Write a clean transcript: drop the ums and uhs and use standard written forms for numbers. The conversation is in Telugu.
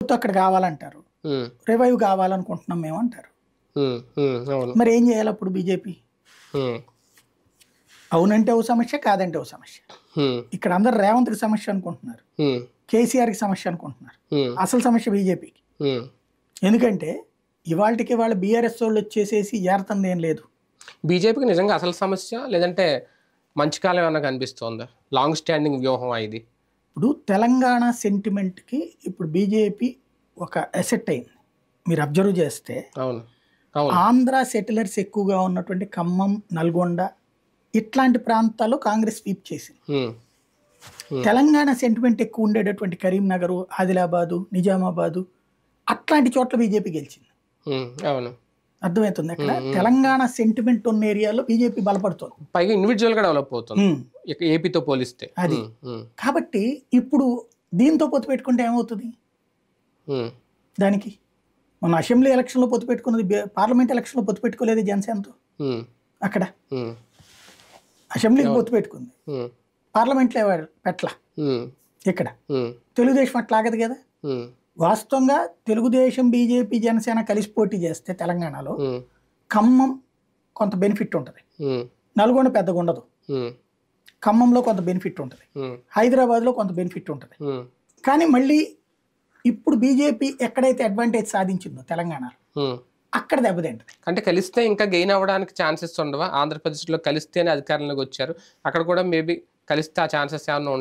అక్కడ కావాలంటారు, రివైవ్ కావాలనుకుంటున్నాం మేము అంటారు. మరి ఏం చేయాలి అప్పుడు బీజేపీ? అవునంటే ఓ సమస్య, కాదంటే ఓ సమస్య. ఇక్కడ అందరు రేవంత్కి సమస్య అనుకుంటున్నారు, కేసీఆర్కి సమస్య అనుకుంటున్నారు. అసలు సమస్య బీజేపీకి. ఎందుకంటే ఇవాళకి వాళ్ళ బీఆర్ఎస్ వాళ్ళు వచ్చేసేసి ఏరుతుంది ఏం లేదు. బీజేపీకి నిజంగా అసలు సమస్య లేదంటే మంచి కాలం ఏమన్నా కనిపిస్తుందా? లాంగ్ స్టాండింగ్ వ్యూహం ఇది. ఇప్పుడు తెలంగాణ సెంటిమెంట్కి ఇప్పుడు బీజేపీ ఒక అసెట్ అయింది. మీరు అబ్జర్వ్ చేస్తే అవును, ఆంధ్ర సెటిలర్స్ ఎక్కువగా ఉన్నటువంటి ఖమ్మం, నల్గొండ ఇట్లాంటి ప్రాంతాల్లో కాంగ్రెస్ స్వీప్ చేసింది. తెలంగాణ సెంటిమెంట్ ఎక్కువ ఉండేటటువంటి కరీంనగర్, ఆదిలాబాదు, నిజామాబాదు అట్లాంటి చోట్ల బీజేపీ గెలిచింది. అవును, అర్థమవుతుంది. అక్కడ తెలంగాణ సెంటిమెంట్ ఉన్న ఏరియాలో బీజేపీ బలపడుతుంది, పైగా ఇండివిజువల్ గా డెవలప్ అవుతుంది ఏపీతో పోలిస్తే. అది కాబట్టి ఇప్పుడు దీంతో పొత్తు పెట్టుకుంటే ఏమవుతుంది? దానికి మన అసెంబ్లీ ఎలక్షన్లో పొత్తు పెట్టుకున్నది, పార్లమెంట్ ఎలక్షన్లో పొత్తు పెట్టుకోలేదు జనసేనతో. అక్కడ అసెంబ్లీకి పొత్తు పెట్టుకుంది, పార్లమెంట్లో పెట్ల. ఇక్కడ తెలుగుదేశం అట్లా ఆగదు కదా. వాస్తవంగా తెలుగుదేశం, బీజేపీ, జనసేన కలిసి పోటీ చేస్తే తెలంగాణలో ఖమ్మం కొంత బెనిఫిట్ ఉంటుంది, నల్గొండ పెద్దగా ఉండదు. ఖమ్మంలో కొంత బెనిఫిట్ ఉంటుంది, హైదరాబాద్లో కొంత బెనిఫిట్ ఉంటుంది. కానీ మళ్ళీ ఇప్పుడు బీజేపీ ఎక్కడైతే అడ్వాంటేజ్ సాధించిందో తెలంగాణలో అక్కడ దెబ్బతింటది. అంటే కలిస్తే ఇంకా గెయిన్ అవ్వడానికి ఛాన్సెస్ ఉండవా? ఆంధ్రప్రదేశ్లో కలిస్తేనే అధికారంలోకి వచ్చారు, అక్కడ కూడా మేబీ కలిస్తే ఆ ఛాన్సెస్ ఏమన్నా